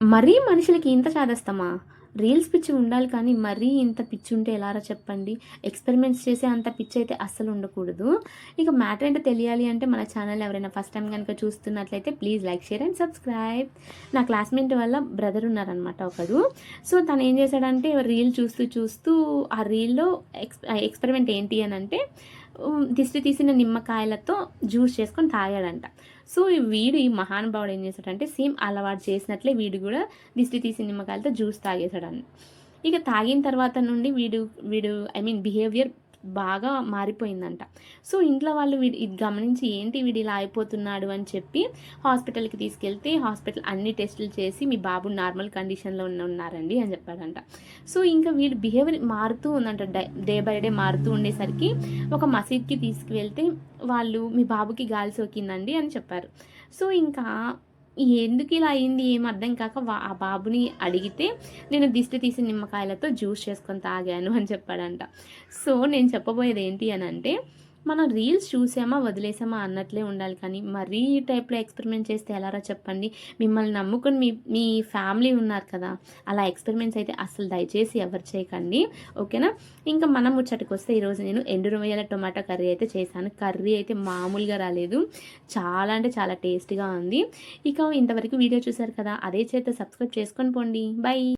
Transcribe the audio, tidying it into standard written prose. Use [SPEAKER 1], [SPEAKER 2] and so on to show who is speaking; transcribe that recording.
[SPEAKER 1] మరీ మనుషులకి ఇంత చాదస్తమా? రీల్స్ పిచ్చి ఉండాలి కానీ మరీ ఇంత పిచ్చి ఉంటే ఎలారా చెప్పండి? ఎక్స్‌పెరిమెంట్స్ చేసే అంత పిచ్చయితే అస్సలు ఉండకూడదు. ఇక మ్యాటర్ ఏంటో తెలియాలి అంటే మన ఛానల్ ఎవరైనా ఫస్ట్ టైమ్ గనుక చూస్తున్నట్లయితే please like, share and subscribe. నా క్లాస్‌మేట్ వాళ్ళ బ్రదర్ ఉన్నారనమాట ఒకడు. సో, తనేం చేశాడంటే రీల్ చూస్తూ చూస్తూ ఆ రీల్‌లో ఎక్స్‌పెరిమెంట్ ఏంటి అనంటే దిష్టి తీసిన నిమ్మకాయలతో జ్యూస్ చేసుకొని తాగాడంట. సో, ఈ మహానుభావుడు ఏం చేశాడంటే సేమ్ అలవాటు చేసినట్లే వీడు కూడా దిష్టి తీసిన నిమ్మకాయలతో జ్యూస్ తాగేసాడని. ఇక తాగిన తర్వాత నుండి వీడు వీడు ఐ మీన్ బిహేవియర్ బాగా మారిపోయిందంట. సో, ఇంట్లో వాళ్ళు ఇది గమనించి ఏంటి వీడు ఇలా అయిపోతున్నాడు అని చెప్పి హాస్పిటల్‌కి తీసుకెళ్తే హాస్పిటల్ అన్ని టెస్టులు చేసి మీ బాబు నార్మల్ కండిషన్‌లో ఉన్నారండి అని చెప్పాడంట. సో, ఇంకా వీడి బిహేవియర్ మారుతూ ఉందంట. డే బై డే మారుతూ ఉండేసరికి ఒక మసీద్‌కి తీసుకువెళ్తే వాళ్ళు మీ బాబుకి గాలి సోకిందండి అని చెప్పారు. సో, ఇంకా ఎందుకు ఇలా అయింది ఏం అర్థం కాక ఆ బాబుని అడిగితే నేను దిష్టి తీసిన నిమ్మకాయలతో జ్యూస్ చేసుకొని తాగాను అని చెప్పాడంట. సో, నేను చెప్పబోయేది ఏంటి అనంటే మనం రీల్స్ చూసామా వదిలేసామా అన్నట్లే ఉండాలి కానీ మరీ ఈ టైప్‌లో ఎక్స్‌పెరిమెంట్ చేస్తే ఎలారా చెప్పండి? మిమ్మల్ని నమ్ముకొని మీ మీ ఫ్యామిలీ ఉన్నారు కదా! అలా ఎక్స్‌పెరిమెంట్స్ అయితే అస్సలు దయచేసి ఎవరు చేయకండి. ఓకేనా? ఇంకా మనం ముచ్చటకొస్తే ఈరోజు నేను ఎండు రొయ్యల టొమాటో కర్రీ అయితే చేశాను. కర్రీ అయితే మామూలుగా రాలేదు. చాలా అంటే చాలా టేస్టీగా ఉంది. ఇక ఇంతవరకు వీడియో చూసారు కదా! అదే చేత్తో సబ్స్క్రైబ్ చేసుకొని పోండి. బై.